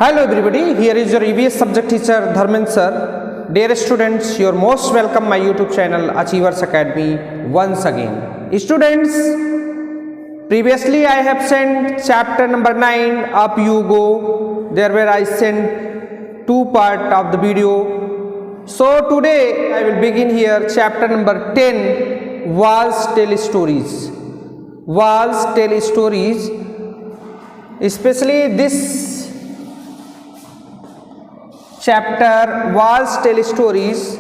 Hello everybody, here is your EVS subject teacher Dharmendra sir. Dear students, you are most welcome my YouTube channel Achievers Academy once again. Students, previously I have sent chapter number 9 Up You Go, there where I sent two part of the video. So today I will begin here chapter number 10 Walls Tell Stories. Walls Tell Stories, especially this chapter Walls Tell Stories.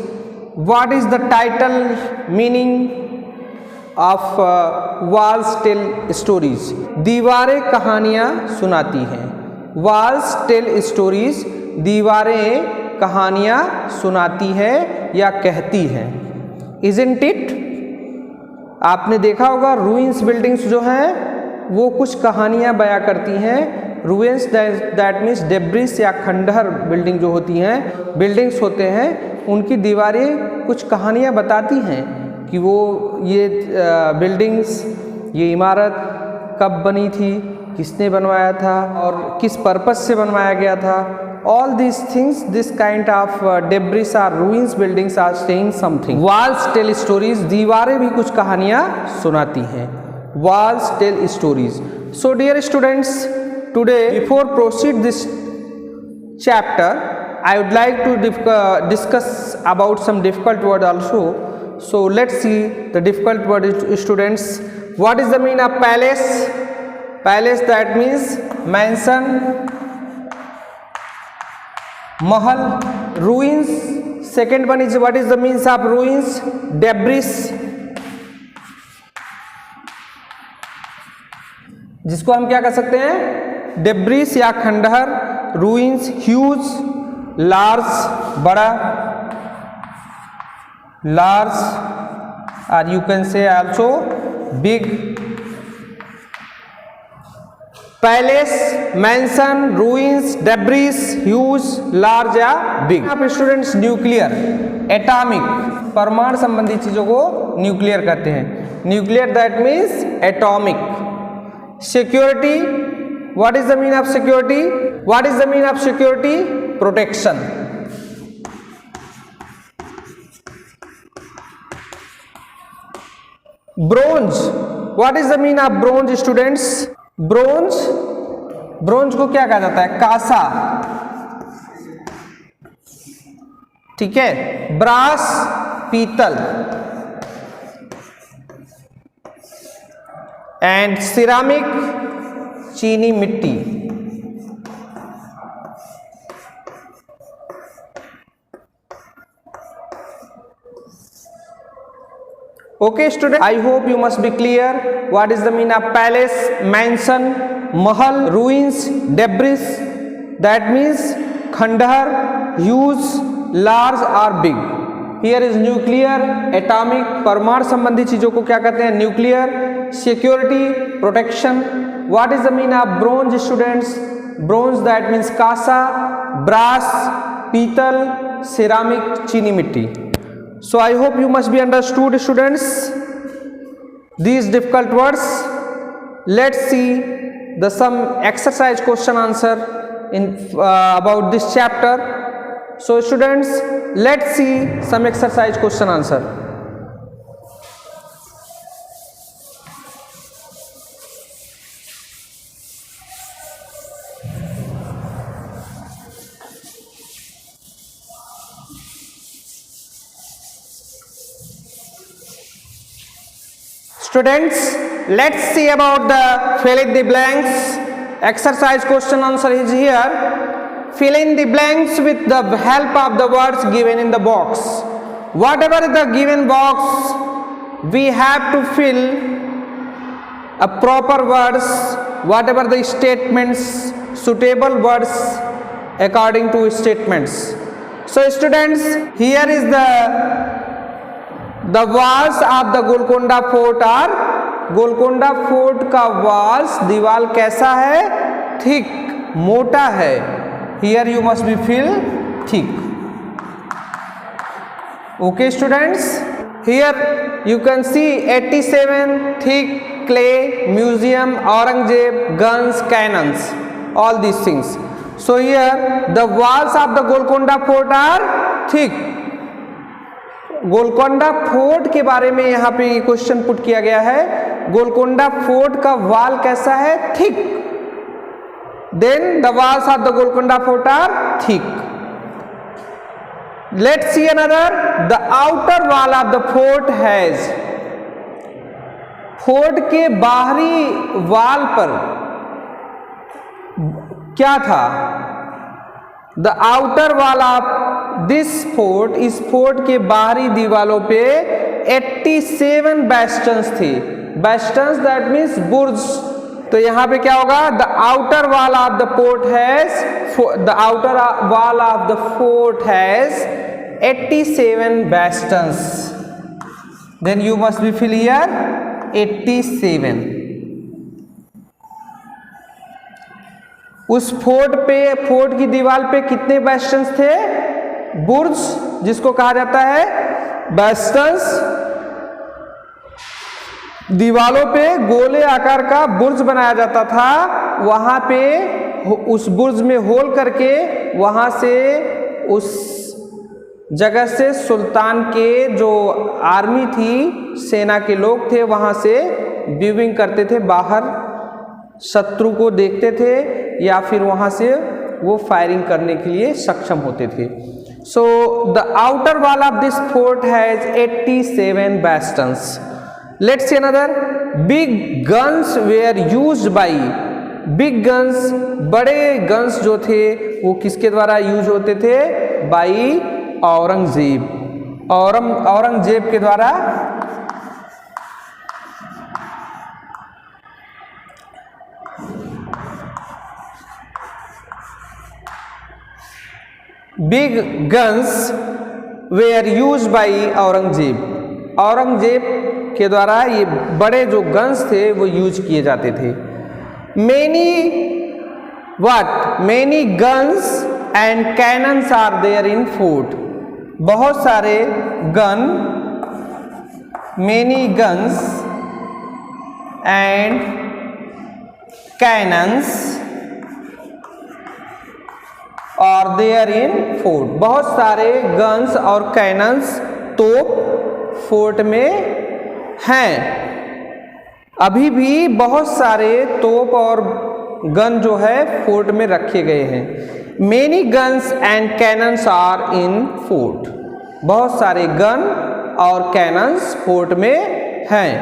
What is the title meaning of Walls Tell Stories? दीवारें कहानियाँ सुनाती हैं. Walls Tell Stories, दीवारें कहानियाँ सुनाती है या कहती हैं. Isn't it? आपने देखा होगा रूइंस बिल्डिंग्स जो हैं वो कुछ कहानियाँ बयां करती हैं. रूइंस दैट मीन्स डेब्रिस या खंडहर बिल्डिंग जो होती हैं, बिल्डिंग्स होते हैं, उनकी दीवारें कुछ कहानियाँ बताती हैं कि वो ये बिल्डिंग्स, ये इमारत कब बनी थी, किसने बनवाया था और किस पर्पस से बनवाया गया था. All these things, this kind of debris or ruins buildings are saying something. Walls tell stories, दीवारें भी कुछ कहानियाँ सुनाती हैं. Walls tell stories. So dear students, today before proceed this chapter, I would like to discuss about some difficult word also. So let's see the difficult word, students. What is the meaning of palace? Palace, that means mansion. Mahal. ruins, second one is what is the means of ruins? debris, जिसको हम क्या कह सकते हैं, debris या खंडहर. ruins, huge, large, बड़ा, large, or you can say also big. Palace, mansion, ruins, debris, huge, large या बिग. आप स्टूडेंट्स न्यूक्लियर, एटॉमिक, परमाणु संबंधी चीजों को न्यूक्लियर कहते हैं. Nuclear that means atomic. Security, what is the mean of security? What is the mean of security? Protection. Bronze, what is the mean of bronze students? Bronze, bronze को क्या कहा जाता है? कांसा. ठीक है. ब्रास, पीतल. एंड सिरामिक, चीनी मिट्टी. Okay student, I hope you must be clear what is the meaning of palace, mansion, mahal, ruins, debris. That means khandahar, huge, large or big. Here is nuclear, atomic, परमाणु संबंधी चीजों को क्या कहते हैं? Nuclear. Security, protection. What is the meaning of bronze students? Bronze that means Kansa, brass, पीतल, ceramic, चीनी मिट्टी. So I hope you must be understood students these difficult words. Let's see the some exercise question answer in about this chapter. So students, let's see some exercise question answer. Students, let's see about the fill in the blanks. Exercise question answer is here. Fill in the blanks with the help of the words given in the box. Whatever the given box, we have to fill a proper words, whatever the statements, suitable words according to statements. So students, here is the walls of the Golconda fort are. Golconda fort का walls, दीवार कैसा है? Thick, मोटा है. Here you must be feel thick. Okay students, here you can see 87 thick clay museum, Aurangzeb, guns, cannons, all these things. So here the walls of the Golconda Fort are thick. Golconda fort के बारे में यहाँ पे question put किया गया है। Golconda fort का wall कैसा है? Thick. Then the walls of the Golconda fort are thick. Let's see another. The outer wall of the fort has, fort के बाहरी वाल पर क्या था? The outer wall of this fort, इस फोर्ट के बाहरी दीवालों पे 87 बेस्टन्स थे। बेस्टन्स दैट मीन्स बुर्ज। तो यहां पे क्या होगा? The outer wall of the fort has, the outer wall of the fort has 87 बेस्टन्स। Then you must be fill here 87। उस फोर्ट पे, फोर्ट की दीवार पे कितने बेस्टन्स थे? बुर्ज, जिसको कहा जाता है बेस्टन्स। दीवालों पे गोले आकार का बुर्ज बनाया जाता था। वहां पे उस बुर्ज में होल करके वहां से, उस जगह से सुल्तान के जो आर्मी थी, सेना के लोग थे, वहां से व्यूइंग करते थे, बाहर शत्रु को देखते थे या फिर वहां से वो फायरिंग करने के लिए सक्षम होते थे। So the outer wall of this fort has 87 bastions. Let's see another. Big guns were used by, big guns, बड़े गन्स जो थे वो किसके द्वारा यूज होते थे? बाय औरंगजेब। औरंगजेब के द्वारा big guns were use by Aurangzeb. Aurangzeb के द्वारा ये बड़े जो गन्स थे वो यूज किए जाते थे। Many what? Many guns and cannons are there in fort. बहुत सारे gun, many guns and cannons are there in fort. बहुत सारे गन्स और कैनन्स, तोप फोर्ट में हैं। अभी भी बहुत सारे तोप और गन जो है फोर्ट में रखे गए हैं। Many guns and cannons are in fort. बहुत सारे गन और कैनन्स फोर्ट में हैं।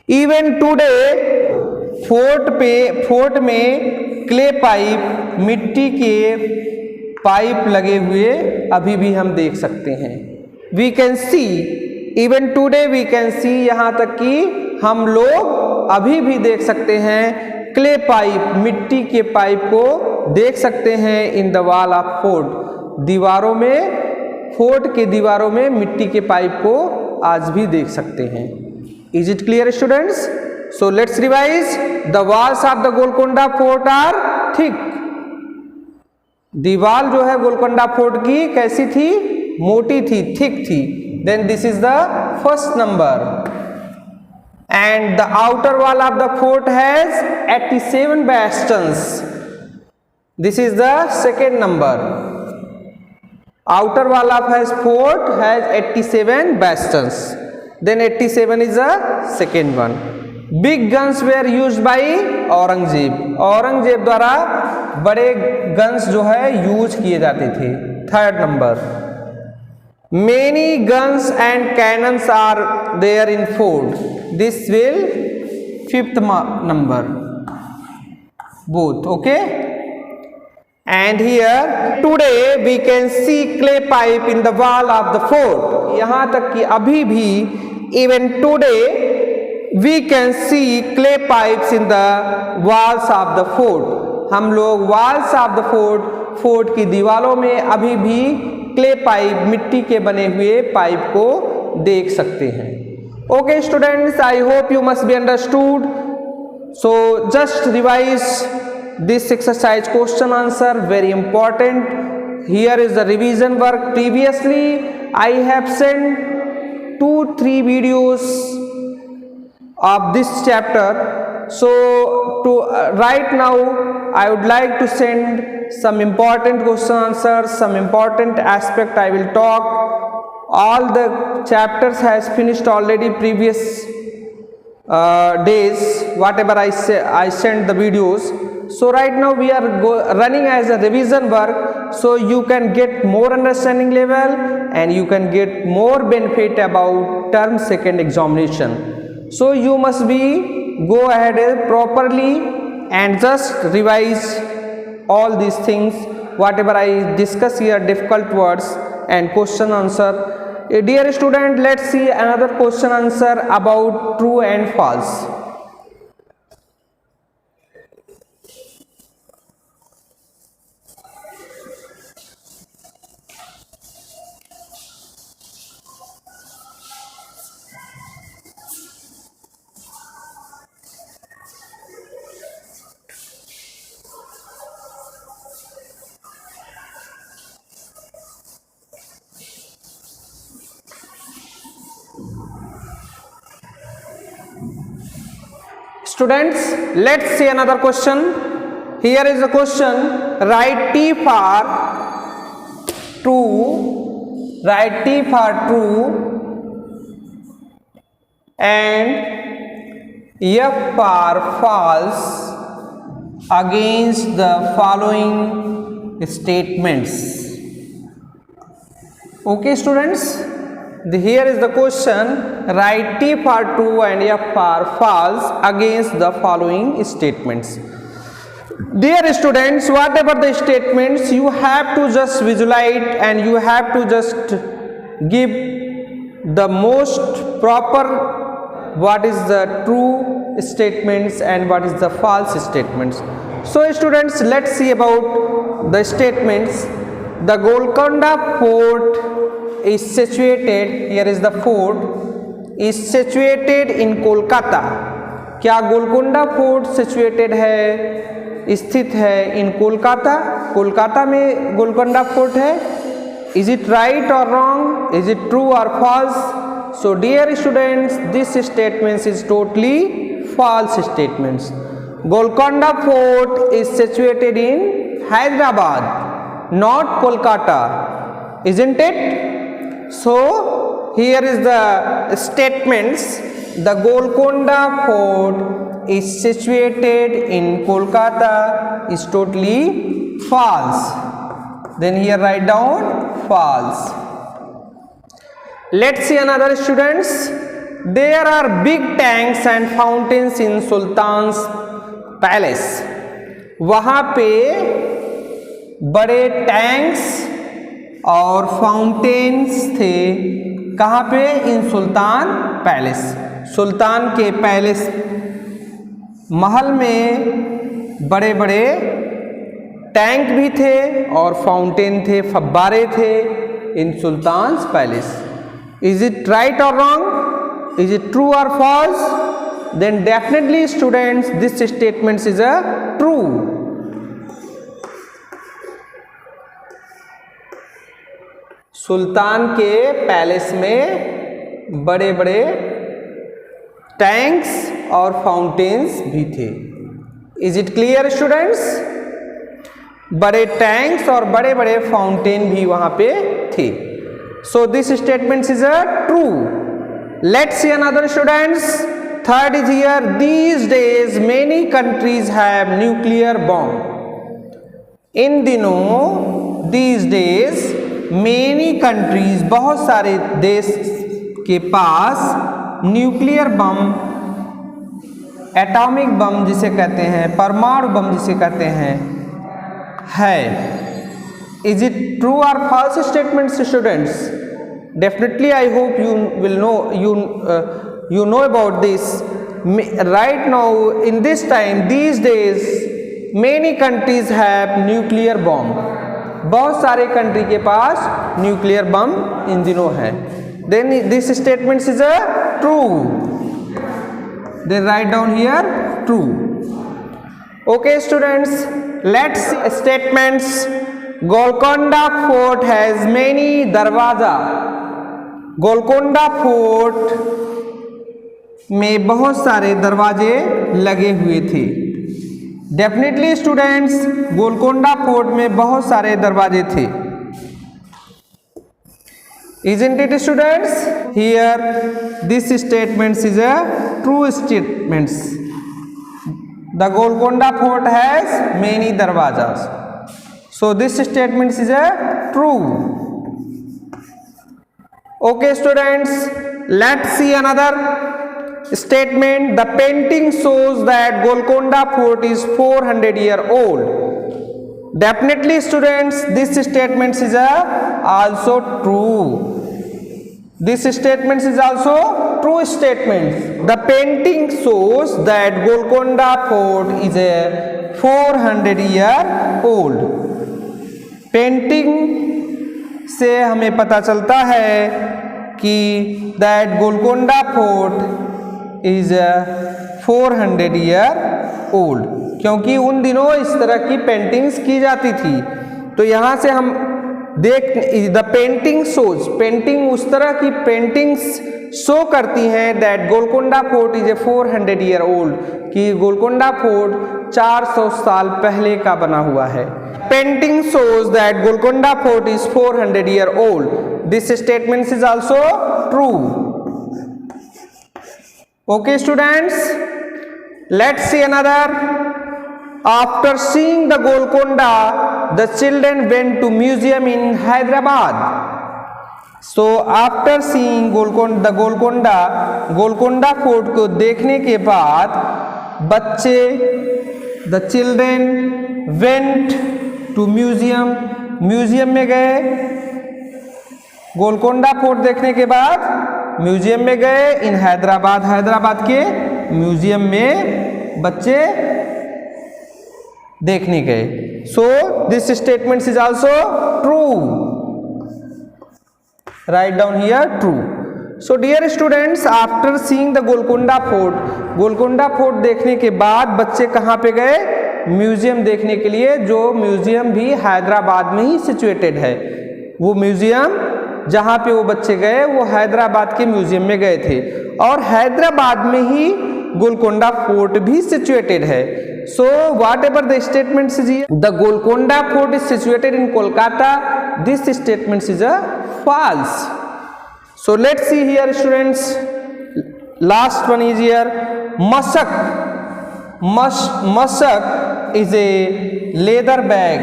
इवन टुडे फोर्ट में क्ले पाइप, मिट्टी के पाइप लगे हुए अभी भी हम देख सकते हैं। We can see, even today we can see, यहाँ तक कि हम लोग अभी भी देख सकते हैं क्ले पाइप, मिट्टी के पाइप को देख सकते हैं इन द वॉल ऑफ फोर्ट। दीवारों में, फोर्ट के दीवारों में मिट्टी के पाइप को आज भी देख सकते हैं। Is it clear students? So let's revise. The walls of the Golconda Fort are thick. दीवार जो है गोलकोंडा फोर्ट की कैसी थी? मोटी थी, थिक थी। Then this is the first number. And the outer wall of the fort has 87 bastions. This is the second number. Outer wall of his fort has 87 bastions. Then 87 is the second one. Big guns were use by Aurangzeb. Aurangzeb द्वारा बड़े guns जो है use किए जाते थे। Third number. Many guns and cannons are there in fort. This will fifth number both. Okay, and here today we can see clay pipe in the wall of the fort. यहां तक कि अभी भी, even today we can see clay pipes in the walls of the fort। हम लोग walls of the fort की दीवारों में अभी भी क्ले पाइप, मिट्टी के बने हुए पाइप को देख सकते हैं। Okay students, I hope you must be understood. So just revise this exercise question answer, very important. Here is the revision work. Previously I have send 2-3 videos of this chapter. So to right now I would like to send some important question answers, some important aspect I will talk. All the chapters has finished already previous days, whatever I sent the videos. So right now we are running as a revision work, so you can get more understanding level and you can get more benefit about term second examination. So you must be go ahead properly and just revise all these things, whatever I discuss here, difficult words and question answer. Dear student, let's see another question answer about true and false. Students, let's see another question. Here is the question. Write T for true, write T for true and F for false against the following statements. Okay students, here is the question. Write T for true and F for false against the following statements. Dear students, whatever the statements, you have to just visualize and you have to just give the most proper what is the true statements and what is the false statements. So students, let's see about the statements. The Golconda Fort is situated, here is the fort, is situated in Kolkata. क्या Golconda fort situated है, स्थित है इन कोलकाता, कोलकाता में Golconda fort है. Is it right और wrong, is it true और false? So dear students, this statements is totally false statements. Golconda fort is situated in Hyderabad, not Kolkata, isn't it? So here is the statements. The Golconda Fort is situated in Kolkata is totally false. Then here write down false. Let's see another students. There are big tanks and fountains in Sultan's Palace. वहाँ पे बड़े tanks और fountains थे. कहाँ पे? इन sultan palace. सुल्तान के palace महल में बड़े बड़े टैंक भी थे और फाउंटेन थे, फव्वारे थे in sultan palace. Is it right और रॉन्ग, इज इट ट्रू और false? Then definitely students, this statement is a true. Sultan के पैलेस में बड़े बड़े टैंक्स और फाउंटेन्स भी थे. Is it clear students? बड़े टैंक्स और बड़े बड़े फाउंटेन भी वहां पे थे. So this statement is a true. Let's see another students. Third is here. These days many countries have nuclear bomb. इन दिनों, दीज डेज मेनी कंट्रीज, बहुत सारे देश के पास न्यूक्लियर बम, एटॉमिक बम जिसे कहते हैं, परमाणु बम जिसे कहते हैं, है. इज इट ट्रू और false statements students? Definitely I hope you will know, you know about this. Right now in this time, these days many countries have nuclear bomb. बहुत सारे कंट्री के पास न्यूक्लियर बम इन दिनों है. Then this statement is a true. Then write down here true. Okay students, let's statements. Golconda fort has many दरवाजा. Golconda fort में बहुत सारे दरवाजे लगे हुए थे. डेफिनेटली स्टूडेंट्स, गोलकोंडा फोर्ट में बहुत सारे दरवाजे थे। Isn't it students? Here this statement is a true statement. The Golconda Fort has many darwajas. So this statement is a true. Okay students, let's see another statement. The painting shows that Golconda Fort is 400-year old. Definitely students, this statement is also true. This statement is also true statement. The painting shows that Golconda Fort is a 400-year old. Painting से हमें पता चलता है कि that Golconda Fort is a 400-year old, क्योंकि उन दिनों इस तरह की पेंटिंग्स की जाती थी। तो यहाँ से हम द पेंटिंग शोज, पेंटिंग उस तरह की पेंटिंग्स शो करती हैं that Golconda fort is a 400-year old, कि गोलकोंडा फोर्ट 400 साल पहले का बना हुआ है। Painting shows that Golconda fort is 400-year old. This statement is also true. Okay students, let's see another. After seeing the Golconda, the children went to museum in Hyderabad. So after seeing the Golconda fort को देखने के बाद बच्चे, the children went to museum में गए। Golconda fort देखने के बाद म्यूजियम में गए इन हैदराबाद के म्यूजियम में बच्चे देखने गए। So this statement is also true. Write down here true. So dear students, after seeing the Golconda fort देखने के बाद बच्चे कहाँ पे गए? म्यूजियम देखने के लिए, जो म्यूजियम भी हैदराबाद में ही सिचुएटेड है। वो म्यूजियम जहाँ पे वो बच्चे गए वो हैदराबाद के म्यूजियम में गए थे, और हैदराबाद में ही गोलकोंडा फोर्ट भी सिचुएटेड है। So whatever the statement is here, the Golconda fort is situated in Kolkata, this statement is a false. So let's see here students, last one is here mashak is a leather bag.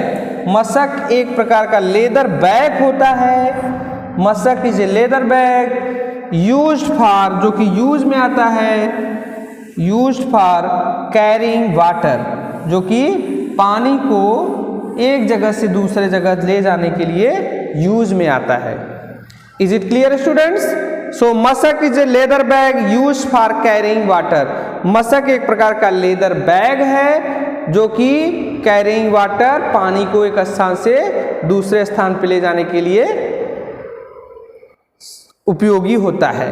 मशक एक प्रकार का leather bag होता है। Mashak is a leather bag used for, जो कि use में आता है, यूज्ड फॉर कैरिंग वाटर, जो कि पानी को एक जगह से दूसरे जगह ले जाने के लिए यूज में आता है। Is it clear students? So mashak is a leather bag used for carrying water. मशक एक प्रकार का लेदर बैग है जो कि कैरिंग वाटर, पानी को एक स्थान से दूसरे स्थान पर ले जाने के लिए उपयोगी होता है।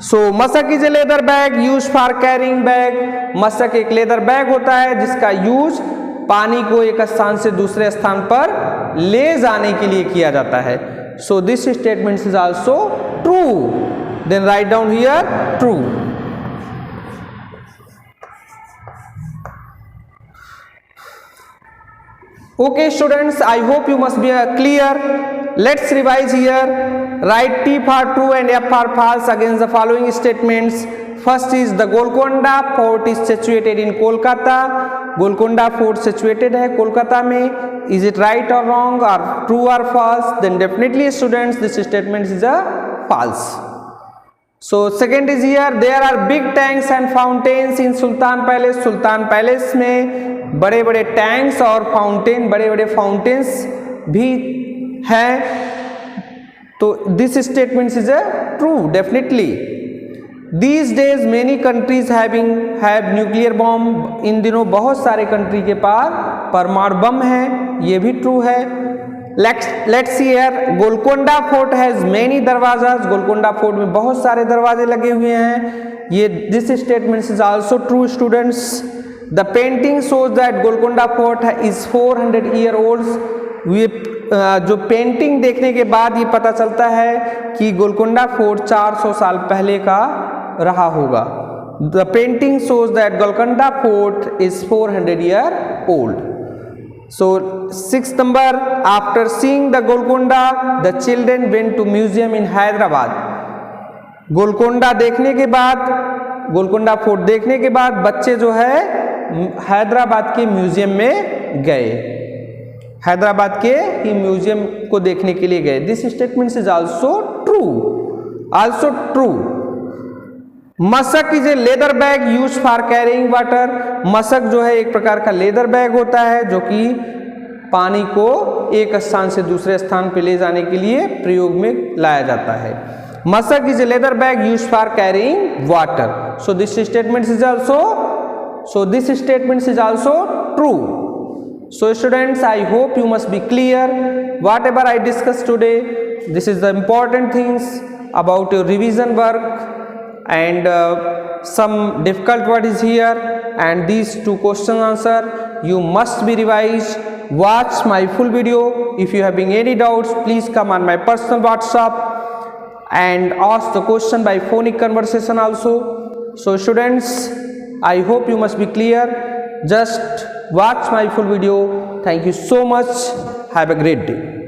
So mashak is a leather bag use for carrying bag. मशक एक लेदर बैग होता है जिसका यूज पानी को एक स्थान से दूसरे स्थान पर ले जाने के लिए किया जाता है। So this statement is also true. Then write down here true. Okay students, I hope you must be clear. Let's revise here. Write T for true and F for false against the following statements. First is the Golconda Fort is situated in Kolkata. Golconda Fort situated है कोलकाता में. Is it right or wrong, or true or false? Then definitely students, this statement is a false. So second is here, there are big tanks and fountains in Sultan Palace. Sultan palace में बड़े बड़े tanks और fountain, बड़े बड़े fountains भी हैं। तो this statement is a true definitely. These days many countries have nuclear bomb. इन दिनों बहुत सारे कंट्री के पास परमाणु बम है, ये भी ट्रू है. Let's see here, Golconda fort has many दरवाजाज. गोलकोंडा फोर्ट में बहुत सारे दरवाजे लगे हुए हैं, ये this statement is also true students. The painting shows that Golconda fort is 400 years old. ये जो पेंटिंग देखने के बाद ये पता चलता है कि गोलकोंडा फोर्ट 400 साल पहले का रहा होगा. The painting shows that Golconda Fort is 400 year old. So 6th number, after seeing the Golconda, the children went to museum in Hyderabad. Golconda देखने के बाद, गोलकोंडा फोर्ट देखने के बाद बच्चे जो है हैदराबाद के म्यूजियम में गए, हैदराबाद के ही म्यूजियम को देखने के लिए गए. This statement is also true, also true. Mashak is a leather bag use for carrying water. मशक जो है एक प्रकार का लेदर बैग होता है जो कि पानी को एक स्थान से दूसरे स्थान पर ले जाने के लिए प्रयोग में लाया जाता है. Mashak is a leather bag use for carrying water. So this statement is also true. So students, I hope you must be clear. Whatever I discussed today, this is the important things about your revision work, and some difficult word is here, and these two question answer you must be revised. Watch my full video. If you having any doubts, please come on my personal WhatsApp and ask the question by phonic conversation also. So students, I hope you must be clear. Just watch my full video. Thank you so much. Have a great day.